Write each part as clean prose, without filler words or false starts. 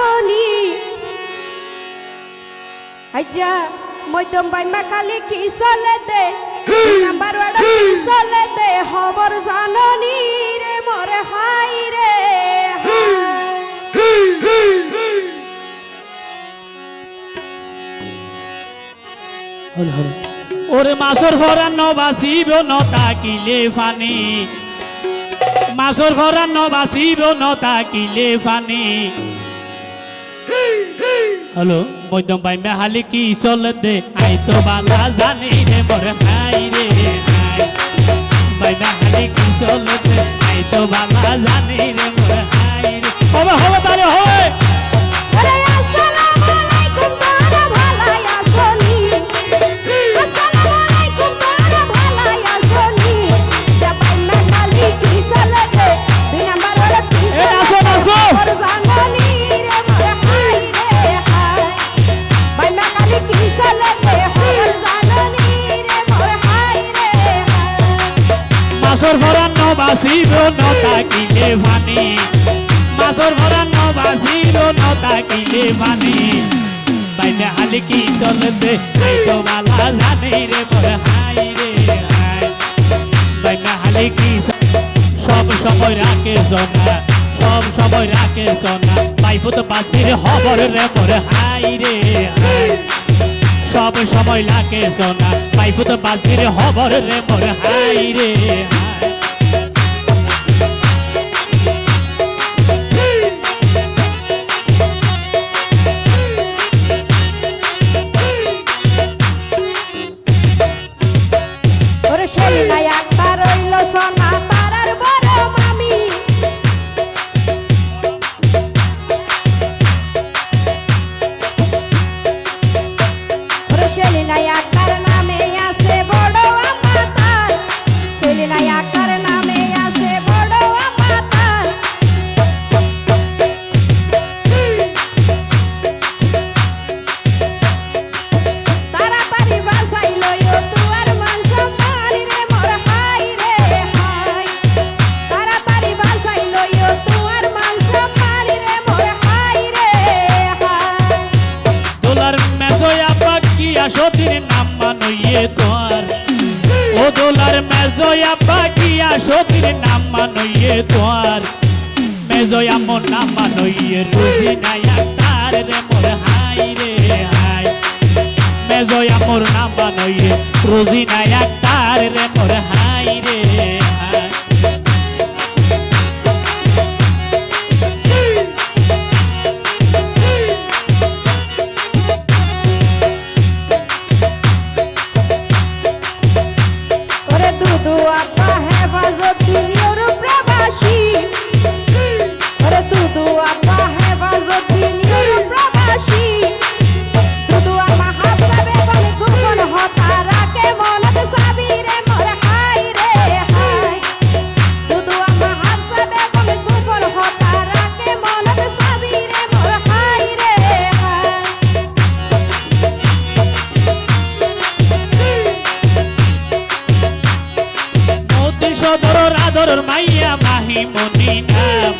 জাননি আইজা মধ্যম বাইমা কালি কি চলে দে নাম্বার ওয়ার্ড কি চলে দে খবর জাননি রে মরে হাই রে ওরে মাছর ভরান বাসিব নতাকিলে ফানি মাছর ভরান বাসিব নতাকিলে ফানি হ্যালো মধ্যম ভাই মেহালি কি চলে দে আই তো বালা জানি রে মোর হাই রে ভাই মেহালি কি চলে দে আই তো বালা জানি রে মোর হাই রে হবে হবে তারে হবে আরে আসসালামু আলাইকুম তোরা ভালাই আসনি আসসালামু আলাইকুম তোরা ভালাই আসনি যা বাইমা কালি কি চলে দে দুই নাম্বার ওয়ার্ড কি চলে দে খবর জাননি রে মরে হাই রে হাই বাইমা কালি কি চলে দে খবর জাননি রে মরে হাই রে মাছর ভরান বাসিব নতাকিলে ফানি মাছর ভরান বাসিব নতাকিলে ফানি বাইনে হালি কি চলতে আই তো বালা জানি রে মোর হাই রে হাই বাইনে হালি কি সব সময় রাখে সোনা সব সময় রাখে সোনা বাইফুত বাসির খবর রে মোর হাই রে হাই সব সময় লাগে সোনা বাইফুত বাসির খবর রে মোর হাই রে হাই ওরে শেলিনা একটা রইল সোনা তারার বড় মামি ওরে শেলিনা একটার নামে আছে বড় আমাতার শেলিনা একটার নামে আছে বড় আমাতার তাড়াতাড়ি বাসাইল তুয়ার মান সম্মান রে মোর হাই রে হাই তাড়াতাড়ি বাসাইল তুয়ার মান সম্মান রে মোর হাই রে হাই দোলার মেজয়া পাকিয়া সতীর নাম মানইয়ে তোর ও দোলার মেজয়া পাকিয়া সতীর নাম মানইয়ে তোর মেজয়া মোর নাম মানইয়ে রুজি নায়া তার রে মোর হাই রে হাই মেজয়া মোর নাম মানইয়ে রুজি নায়া তার রে মোর হাই রে হাই ওরে দুদু আপা হেফাজতুদ্দিন ইউরোপ প্রবাসী ওরে দুদু আপা হেফাজতুদ্দিন ইউরোপ প্রবাসী দুদু আপা হাফসা বেগম গোপন হতা রাখে মনত সাবিরে মোর হাই রে হাই দুদু আপা হাফসা বেগম গোপন হতা রাখে মনত সাবিরে মোর হাই রে হাই মোদি সদর আদরের মাইয়া মাহি মনি নাম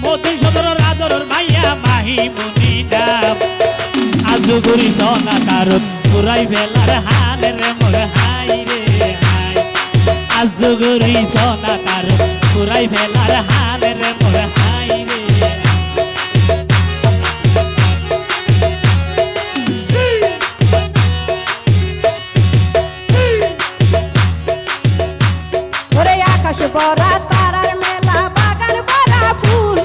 মোদি সদর আদরের মাইয়া মাহি মনি নাম আজু গুরি সোনা কারণ পুরাই ফেলার হাল রে মোর হাই রে হাই আজু গুরি সোনা কারণ পুরাই ফেলার হাল রে মোর হাই রে ওরে আকাশ ভরা তারার মেলা বাগান ভরা ফুল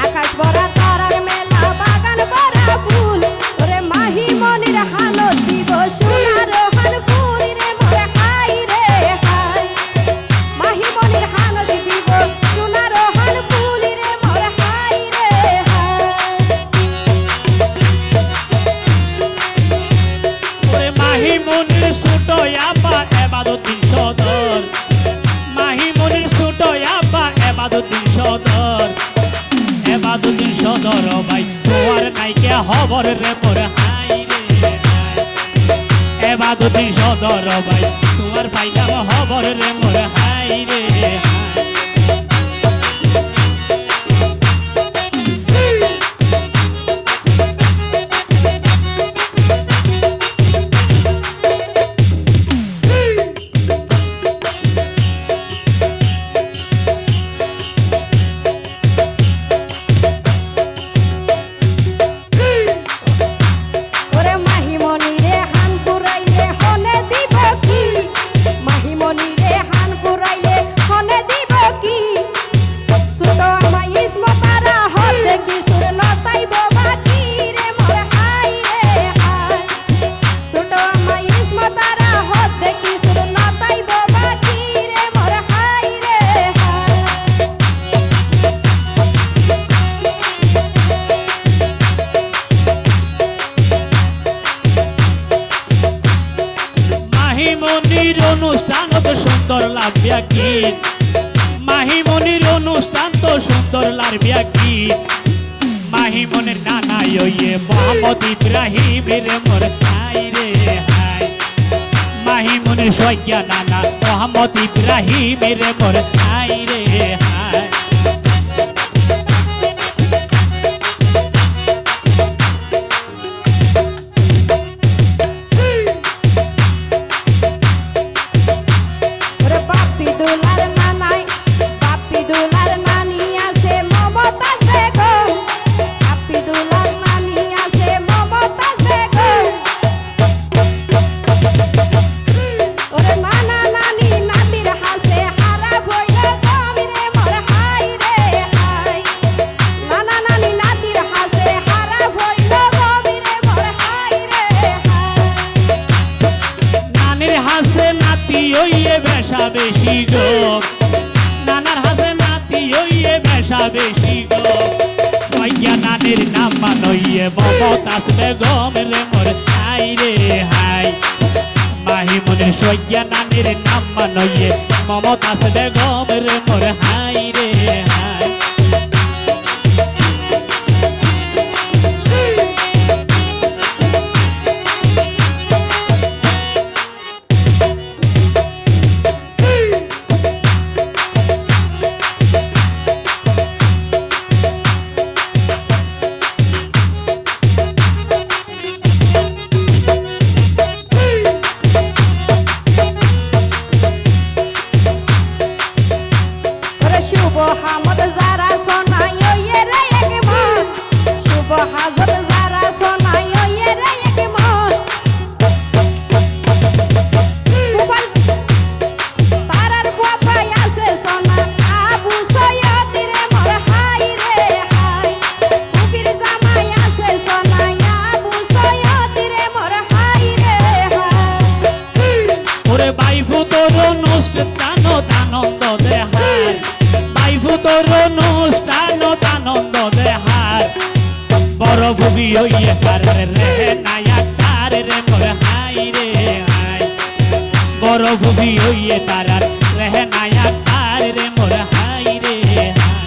আকাশ ভরা তারার মেলা বাগান ভরা ফুল ওরে মাহি মনির হালো দিব সোনার হান ফুল রে মোর হাই রে হাই মাহি মনির হালো দিব সোনার হান ফুল রে মোর হাই রে হাই ওরে মাহি মনির ছোট আপা এবাদতিন সদর মাহি মনির ছোট আপা এবাদতিন সদর এবাদতিন সদর ভাই তোমার নাইকে খবর রে মোর হাই রে হাই এবাদতিন সদর ভাই তোমার পাইলাম খবর রে মোর হাই রে হাই অনুষ্ঠান তো সুন্দর লারবিয়া কি মাহিমনের নানা ইয়ে মোহাম্মদ ইব্রাহিম রে মোর হাই রে হাই মাহিমনের সৈয়া নানা মোহাম্মদ ইব্রাহিম রে মোর হাই রে হাই ওরে বাপি দুলার নানাই বাপি দুলার নানি আছে মমতাজ বেগম বাপি দুলার নানি আছে মমতাজ বেগম ওরে নানা নানি নাতির হাসে হারা ভইল গমিরে মোর হাই রে হাই নানা নানি নাতির হাসে হারা ভইল গমিরে মোর হাই রে হাই নানির হাসে নাতি ওইয়ে বেশা বেশি গো নানার হাসে নাতি ওইয়ে বেশা বেশি গো সৈয়া নানির নাম মানইয়ে মমতাজ বেগম রে মোর হাই রে হাই মাহিমনের সৈয়া নানির নাম মানইয়ে মমতাজ বেগম রে মোর হাই রে হাই ওরে শুভ হামদ যারা শোনাই ওয়ে রে এক মন শুভ হাজত যারা শোনাই ওয়ে রে এক মন কুপাল তারার বাপাই আছে সোনা আবু সৈয়দ রে মোর হাই রে হাই কুবির জামাই আছে সোনা আবু সৈয়দ রে মোর হাই রে হাই ওরে বাইফু তোর অনুষ্ঠান আনন্দ দেহার বাইফু তোর অনুষ্ঠান আনন্দ দেহার বড় ভুবি হইয়ে তার রে নায়াকার রে মোর হাই রে হাই বড় ভুবি হইয়ে তার রে নায়াকার রে মোর হাই রে হাই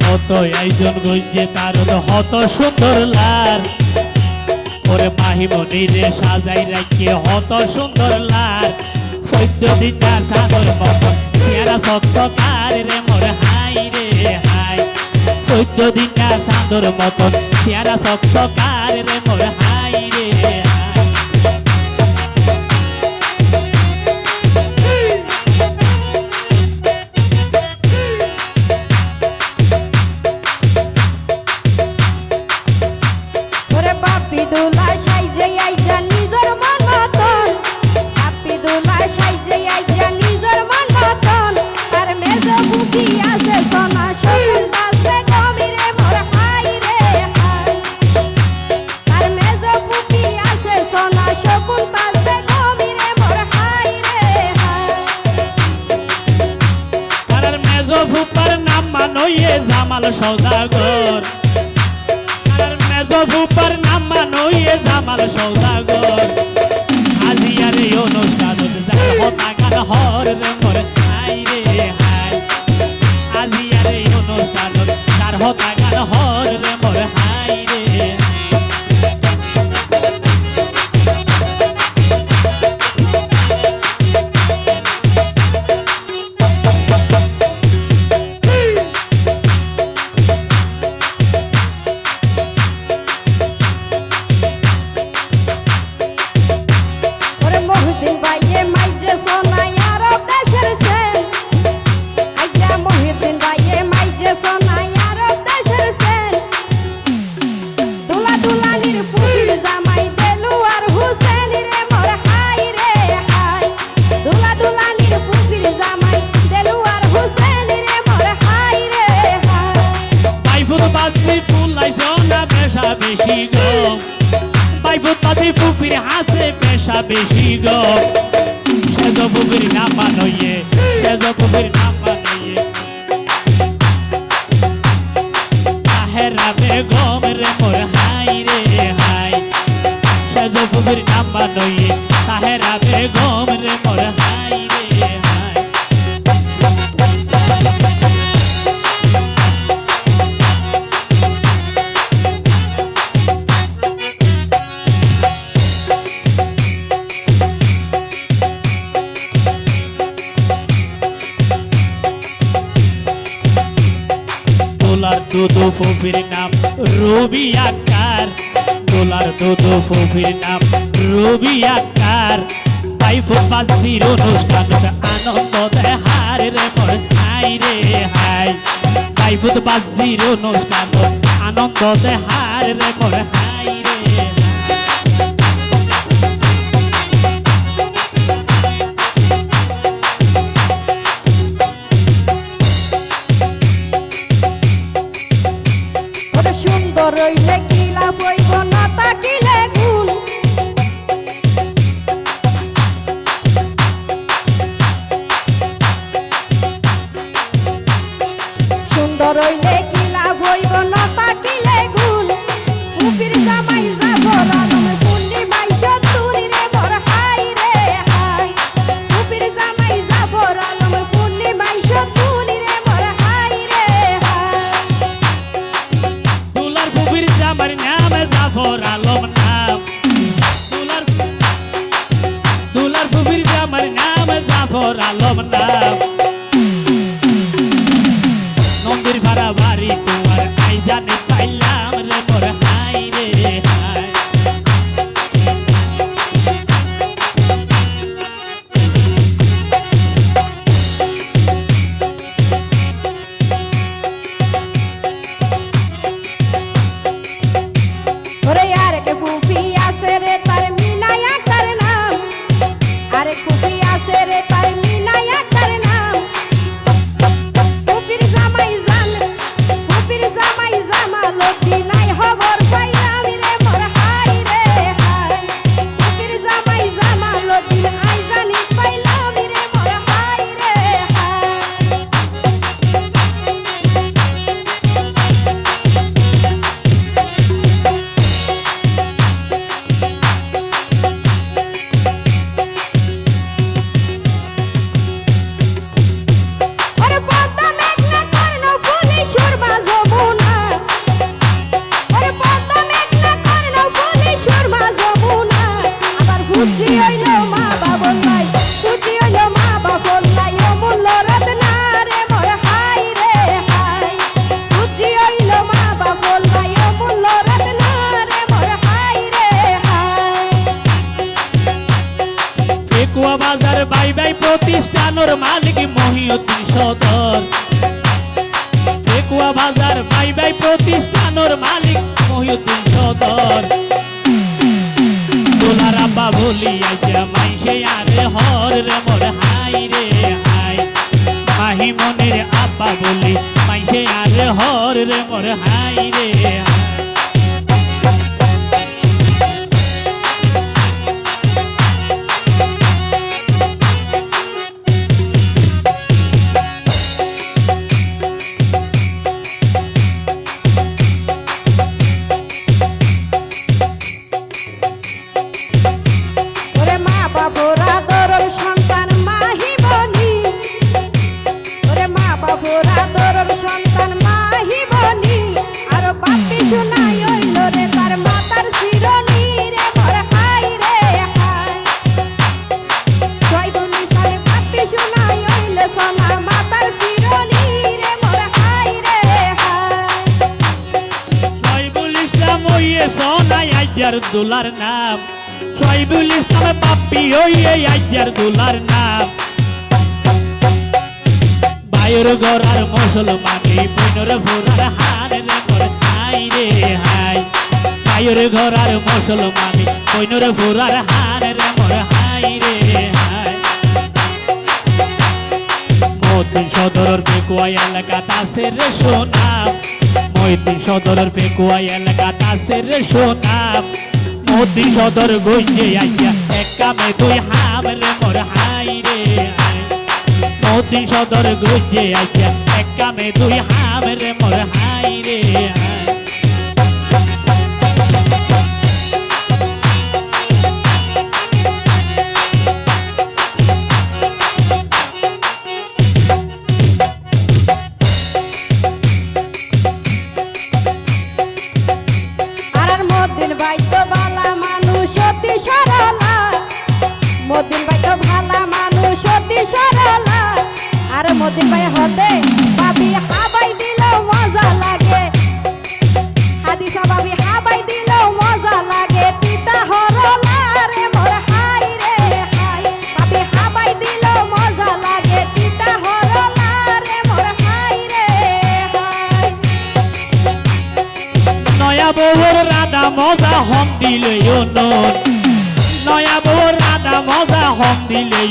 হত আইজন গঞ্জে তার হত সুন্দর লার ওরে মাহিমনি রে সাজাই রাখিয়ে হত সুন্দর লার 14 দিন তার চাঁদর মতন চেহারা চকচকার রে মোর হাই রে হাই 14 দিন তার চাঁদর মতন চেহারা চকচকার রে মোর হাই রে হাই ওরে বাপি দুলা সাইজে আইজা নিজর মন মতন বাপি দুলা সাইজে আইজা নিজর মন মতন আর মেজো বুকি আছে সোনা শকুন বাজবে গমিরে মোর হাই রে হাই আর মেজো বুকি আছে সোনা শকুন বাজবে গমিরে মোর হাই রে হাই তার মেজো ফুপার নাম মানইয়ে জামাল সওদাগর তার মেজো ফুপার নাম মানইয়ে জামাল সওদাগর আজিয়ার এই অনুষ্ঠানত যার হতা গান হর রে মোর হাই রে হাই আজিয়ার এই অনুষ্ঠানত যার হতা গান হর রে মোর হাই রে হাই ওরে মহিউদ্দিন ভাইয়ে মাইজে সোনাই আরব দেশের সেন আইজা মহিউদ্দিন ভাইয়ে মাইজে সোনাই আরব দেশের বাইফুত বাজি ফুলাইছ না পেশা বেশি গো বাইফুত বাজি ফুফির হাসে পেশা বেশি গো সেজ ফুফির নাম বানইয়ে সেজ ফুফির নাম বানইয়ে তাহেরা বেগম রে মোর হাই রে হাই সেজ ফুফির নাম বানইয়ে তাহেরা বেগম রে মোর হাই রে হাই দোলার দুদু ফুফির নাম রবি আক্তার দোলার দুদু ফুফির নাম রবি আক্তার বাইফুত বাজির অনুষ্ঠান আনন্দ দেহার রে মোর হাই রে হাই বাইফুত বাজির অনুষ্ঠান আনন্দ দেহার রে মোর হাই রে হাই ওরে সুন্দর রইলে কি লাভ হইব না তাকিলে গুণ সুন্দর রইলে কি লাভ হইব না তাকিলে গুণ উপির জামাই যাবর আলম পুন্নি বাইশ তুরি রে মোর হাই রে হাই উপির জামাই যাবর আলম পুন্নি বাইশ তুরি রে মোর হাই রে হাই দোলার ফুফির জামার নাম জাফর আলম নাম দোলার ফুফির জামার নাম জাফর আলম নাম নন্দির ভাড়া বাড়ি তোমার আই জানে পাইলাম রে মোর হাই রে হাই ওরে আরেক ফুফি আছে রে তার মিনায়া কার নাম আরেক ফুফি আছে রে তার মিনায়া কার নাম ফুফির জামাই জামালতি নাই খবর পাইলাম রে মোর হাই রে হাই ফুফির জামাই জামালতি আই জানি পাইলাম রে মোর হাই রে হাই ওরে পদ্মা মেঘনা কর্ণ ফুলি সুরমা যমুনা ওরে পদ্মা মেঘনা কর্ণ ফুলি সুরমা যমুনা আবার ফুচি হইল মা বাবলাই ফুচি হইল মা বাবলাই অমূল্য রত্না রে মোর হাই রে হাই ফুচি হইল মা বাবলাই অমূল্য রত্না রে মোর হাই রে হাই একুয়া বাজার বাই বাই প্রতিষ্ঠানের মালিক মহিউদ্দিন সদর একুয়া বাজার বাই বাই প্রতিষ্ঠানের মালিক মহিউদ্দিন সদর দোলার আব্বা বলি আইয়া মাইসে আরে হর রে মোর হাই রে হাই মাহিমনের আব্বা বলি মাইসে আরে হর রে মোর হাই রে হাই ওরে মা বাবুর আদরের সন্তান মাহিবনি ওরে মা বাবুর আদরের সন্তান মাহিবনি আর বাপি শোনাই হইল রে তার মাতার শিরনি রে মোর হাই রে হাই জয়বুল ইসলাম বাপি শোনাই হইল সোনা মাতার শিরনি রে মোর হাই রে হাই শোয়েবুল ইসলাম ওইয়ে সোনাই আইয়ার দুলার নাম শোয়েবুল ইসলাম বাপ্পি ওইয়ে আইয়ার দুলার নাম বায়ুর গড়ার মুসলমানি বইনর ভোরার হার রে মোর হাই রে হাই বায়ুর গড়ার মুসলমানি বইনর ভোরার হার রে মোর হাই রে হাই মতিন সদরের বেকুয়া এলাকাত আছে রে সোনাম মতিন সদরের পেকুয়া এলাকা তাসের সোনাম মতিন সদর গইছে আইয়া এক কামে দুই হাম রে মোর হাই রে হাই মতিন সদর গইছে আইয়া এক কামে দুই হাম রে মোর হাই রে হাই মদিন ভাই তো ভালা মানুষ অতি সরলা মদিন ভাই তো ভালা মানুষ অতি সরলা আর মদিন ভাই হতে ভাবি হাবাই দিল মজা লাগে হাদিসা ভাবি হাবাই দিল মজা লাগে তিতা হরলা রে মোর হাই রে হাই ভাবি হাবাই দিল মজা লাগে তিতা হরলা রে মোর হাই রে হাই নয়া বউর রাধা মজা হম দিলে নয়া বউর রাধা মজা হম দিলে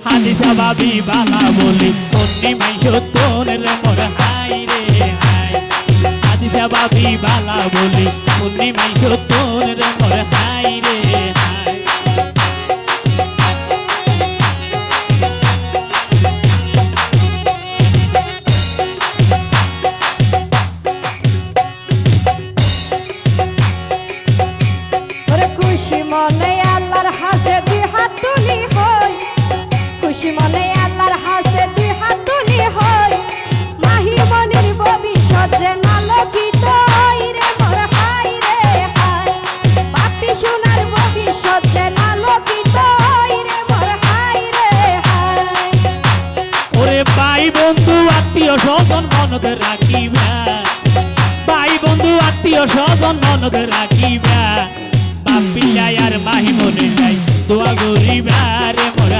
হাদিসা ভাবি বালা বলি অন্যি মাইশ তোর রে মোর হাই রে হাই হাদিসা ভাবি বালা বলি অন্যি মাইশ তোর রে মোর হাই রে হাই খুশি মনে আল্লাহর হাসে দুই হাত তুলি হই খুশি মনে আল্লাহর হাসে দুই হাত তুলি হই মাহি মনির ভবিষ্যৎ যে আলোকিত হই রে মোর হাই রে হাই বাপি সোনার ভবিষ্যৎ যে আলোকিত হই রে মোর হাই রে হাই ওরে ভাই বন্ধু আত্মীয় স্বজন মনতে রাখিবা ভাই বন্ধু আত্মীয় স্বজন মনতে রাখিবা বাপিলাই আর মাহি মনে যাই দোয়া গরিবা রে মোর